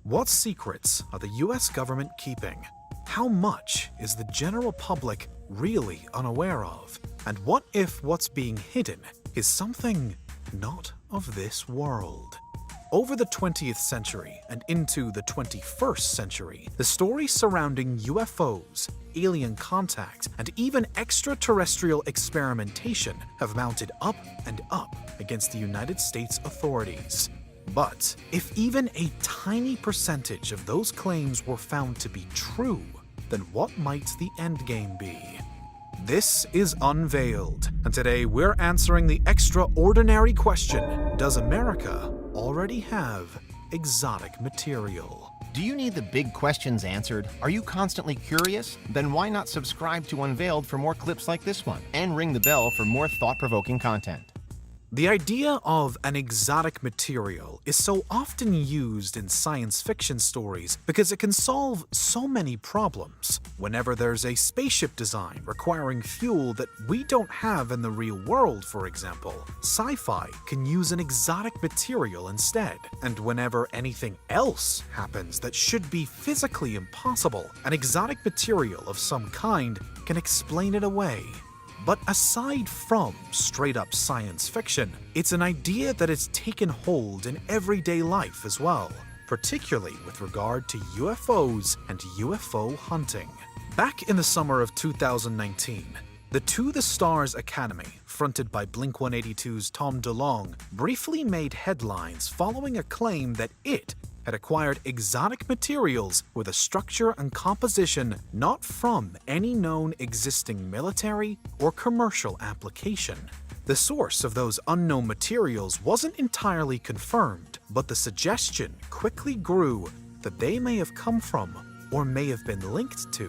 What secrets are the US government keeping? How much is the general public really unaware of? And what if what's being hidden is something not of this world? Over the 20th century and into the 21st century, the stories surrounding UFOs, alien contact, and even extraterrestrial experimentation have mounted up and up against the United States authorities. But if even a tiny percentage of those claims were found to be true, then what might the endgame be? This is Unveiled, and today we're answering the extraordinary question: does America already have exotic material? Do you need the big questions answered? Are you constantly curious? Then why not subscribe to Unveiled for more clips like this one, and ring the bell for more thought-provoking content. The idea of an exotic material is so often used in science fiction stories because it can solve so many problems. Whenever there's a spaceship design requiring fuel that we don't have in the real world, for example, sci-fi can use an exotic material instead. And whenever anything else happens that should be physically impossible, an exotic material of some kind can explain it away. But aside from straight-up science fiction, it's an idea that has taken hold in everyday life as well, particularly with regard to UFOs and UFO hunting. Back in the summer of 2019, the To the Stars Academy, fronted by Blink-182's Tom DeLonge, briefly made headlines following a claim that it had acquired exotic materials with a structure and composition not from any known existing military or commercial application. The source of those unknown materials wasn't entirely confirmed, but the suggestion quickly grew that they may have come from, or may have been linked to,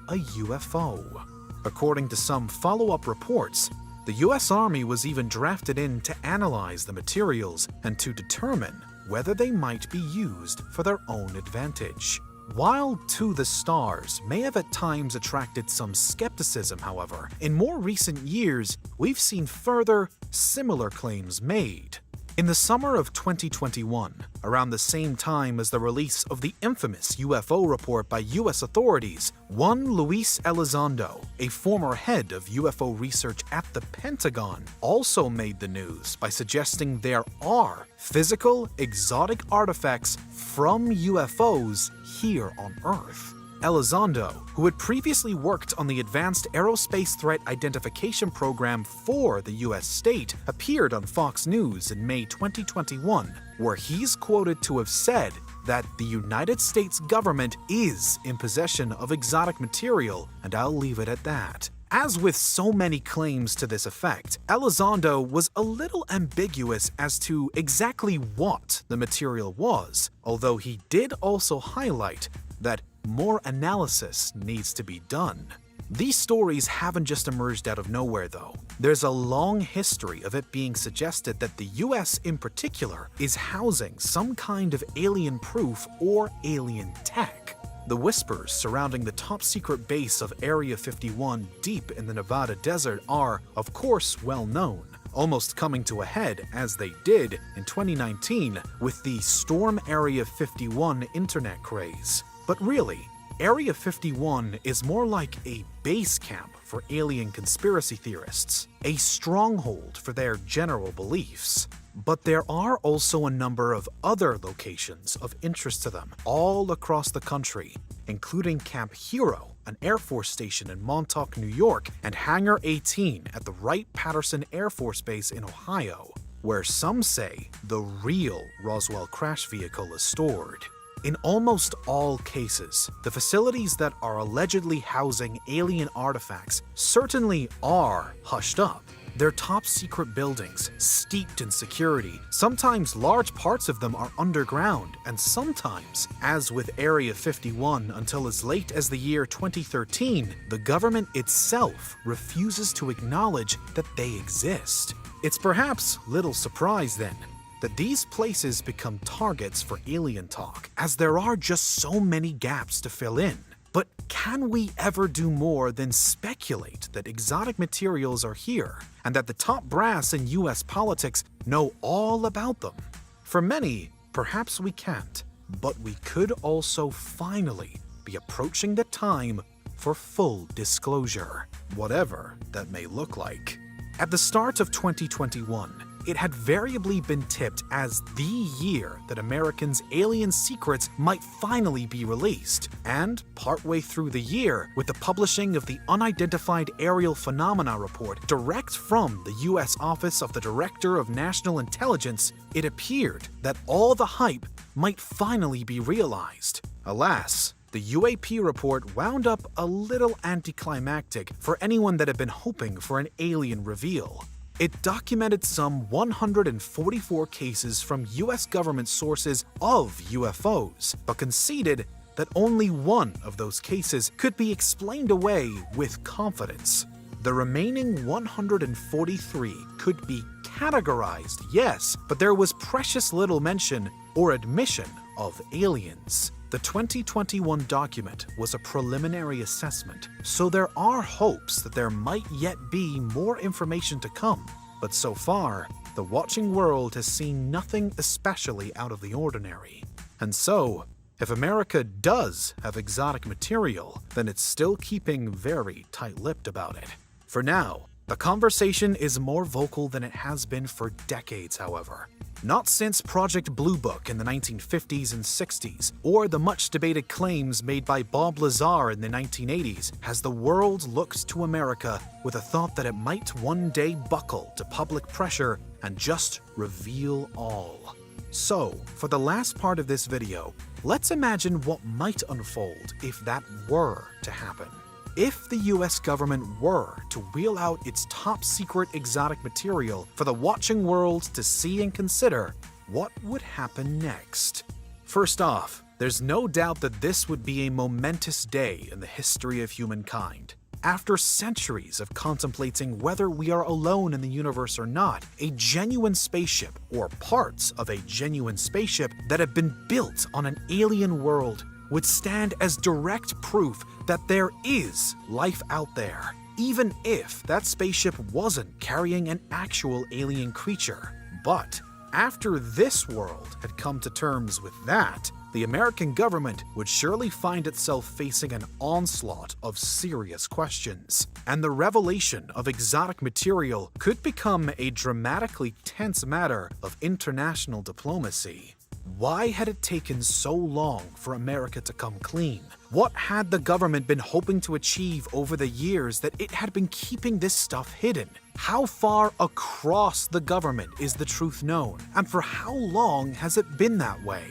a UFO. According to some follow-up reports, the US Army was even drafted in to analyze the materials and to determine whether they might be used for their own advantage. While To the Stars may have at times attracted some skepticism, however, in more recent years, we've seen further similar claims made. In the summer of 2021, around the same time as the release of the infamous UFO report by US authorities, one Luis Elizondo, a former head of UFO research at the Pentagon, also made the news by suggesting there are physical exotic artifacts from UFOs here on Earth. Elizondo, who had previously worked on the Advanced Aerospace Threat Identification Program for the US state, appeared on Fox News in May 2021, where he's quoted to have said that the United States government is in possession of exotic material, and I'll leave it at that. As with so many claims to this effect, Elizondo was a little ambiguous as to exactly what the material was, although he did also highlight that more analysis needs to be done. These stories haven't just emerged out of nowhere, though. There's a long history of it being suggested that the US in particular is housing some kind of alien proof or alien tech. The whispers surrounding the top-secret base of Area 51 deep in the Nevada desert are, of course, well known, almost coming to a head as they did in 2019 with the Storm Area 51 internet craze. But really, Area 51 is more like a base camp for alien conspiracy theorists, a stronghold for their general beliefs. But there are also a number of other locations of interest to them all across the country, including Camp Hero, an Air Force station in Montauk, New York, and Hangar 18 at the Wright-Patterson Air Force Base in Ohio, where some say the real Roswell crash vehicle is stored. In almost all cases, the facilities that are allegedly housing alien artifacts certainly are hushed up. They're top-secret buildings, steeped in security. Sometimes large parts of them are underground, and sometimes, as with Area 51 until as late as the year 2013, the government itself refuses to acknowledge that they exist. It's perhaps little surprise, then, that these places become targets for alien talk, as there are just so many gaps to fill in. But can we ever do more than speculate that exotic materials are here, and that the top brass in US politics know all about them? For many, perhaps we can't. but we could also finally be approaching the time for full disclosure, whatever that may look like. At the start of 2021, it had variably been tipped as the year that Americans' alien secrets might finally be released. And partway through the year, with the publishing of the Unidentified Aerial Phenomena Report direct from the U.S. Office of the Director of National Intelligence, it appeared that all the hype might finally be realized. Alas, the UAP report wound up a little anticlimactic for anyone that had been hoping for an alien reveal. It documented some 144 cases from US government sources of UFOs, but conceded that only one of those cases could be explained away with confidence. The remaining 143 could be categorized, yes, but there was precious little mention or admission of aliens. The 2021 document was a preliminary assessment, so there are hopes that there might yet be more information to come. But so far, the watching world has seen nothing especially out of the ordinary. And so, if America does have exotic material, then it's still keeping very tight-lipped about it. For now, the conversation is more vocal than it has been for decades, however. Not since Project Blue Book in the 1950s and 60s, or the much-debated claims made by Bob Lazar in the 1980s, has the world looked to America with a thought that it might one day buckle to public pressure and just reveal all. So, for the last part of this video, let's imagine what might unfold if that were to happen. If the US government were to wheel out its top-secret exotic material for the watching world to see and consider, what would happen next? First off, there's no doubt that this would be a momentous day in the history of humankind. After centuries of contemplating whether we are alone in the universe or not, a genuine spaceship, or parts of a genuine spaceship that have been built on an alien world, would stand as direct proof that there is life out there, even if that spaceship wasn't carrying an actual alien creature. But after this world had come to terms with that, the American government would surely find itself facing an onslaught of serious questions, and the revelation of exotic material could become a dramatically tense matter of international diplomacy. Why had it taken so long for America to come clean? What had the government been hoping to achieve over the years that it had been keeping this stuff hidden? How far across the government is the truth known? And for how long has it been that way?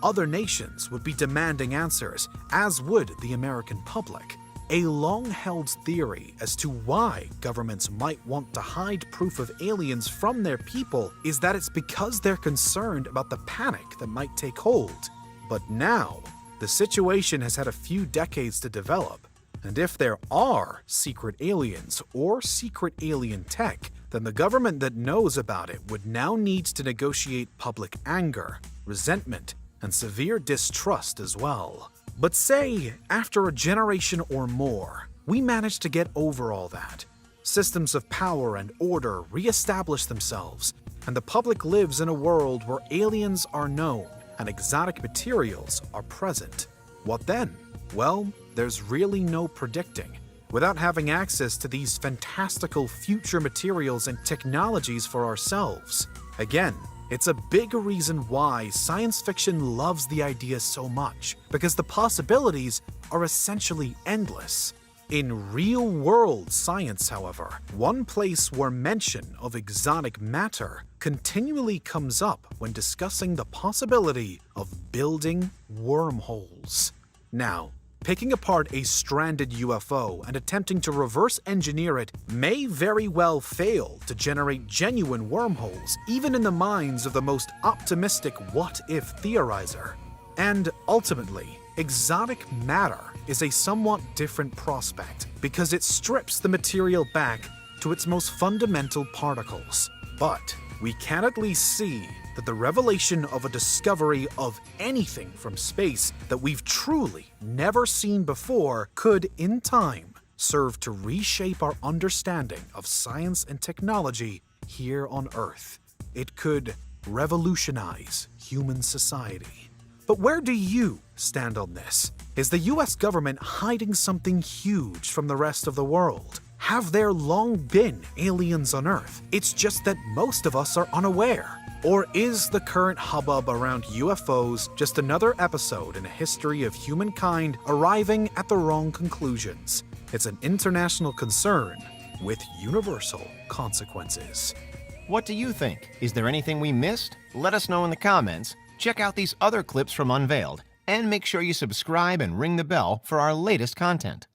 Other nations would be demanding answers, as would the American public. A long-held theory as to why governments might want to hide proof of aliens from their people is that it's because they're concerned about the panic that might take hold. But now, the situation has had a few decades to develop, and if there are secret aliens or secret alien tech, then the government that knows about it would now need to negotiate public anger, resentment, and severe distrust as well. But say, after a generation or more, we manage to get over all that. Systems of power and order re-establish themselves, and the public lives in a world where aliens are known and exotic materials are present. What then? Well, there's really no predicting. Without having access to these fantastical future materials and technologies for ourselves. Again, it's a big reason why science fiction loves the idea so much, because the possibilities are essentially endless. In real-world science, however, one place where mention of exotic matter continually comes up when discussing the possibility of building wormholes. Now, picking apart a stranded UFO and attempting to reverse engineer it may very well fail to generate genuine wormholes, even in the minds of the most optimistic what-if theorizer. And ultimately, exotic matter is a somewhat different prospect because it strips the material back to its most fundamental particles. But we can at least see that the revelation of a discovery of anything from space that we've truly never seen before could, in time, serve to reshape our understanding of science and technology here on Earth. It could revolutionize human society. But where do you stand on this? Is the US government hiding something huge from the rest of the world? Have there long been aliens on Earth? It's just that most of us are unaware. Or is the current hubbub around UFOs just another episode in a history of humankind arriving at the wrong conclusions? It's an international concern with universal consequences. What do you think? Is there anything we missed? Let us know in the comments. Check out these other clips from Unveiled, and make sure you subscribe and ring the bell for our latest content.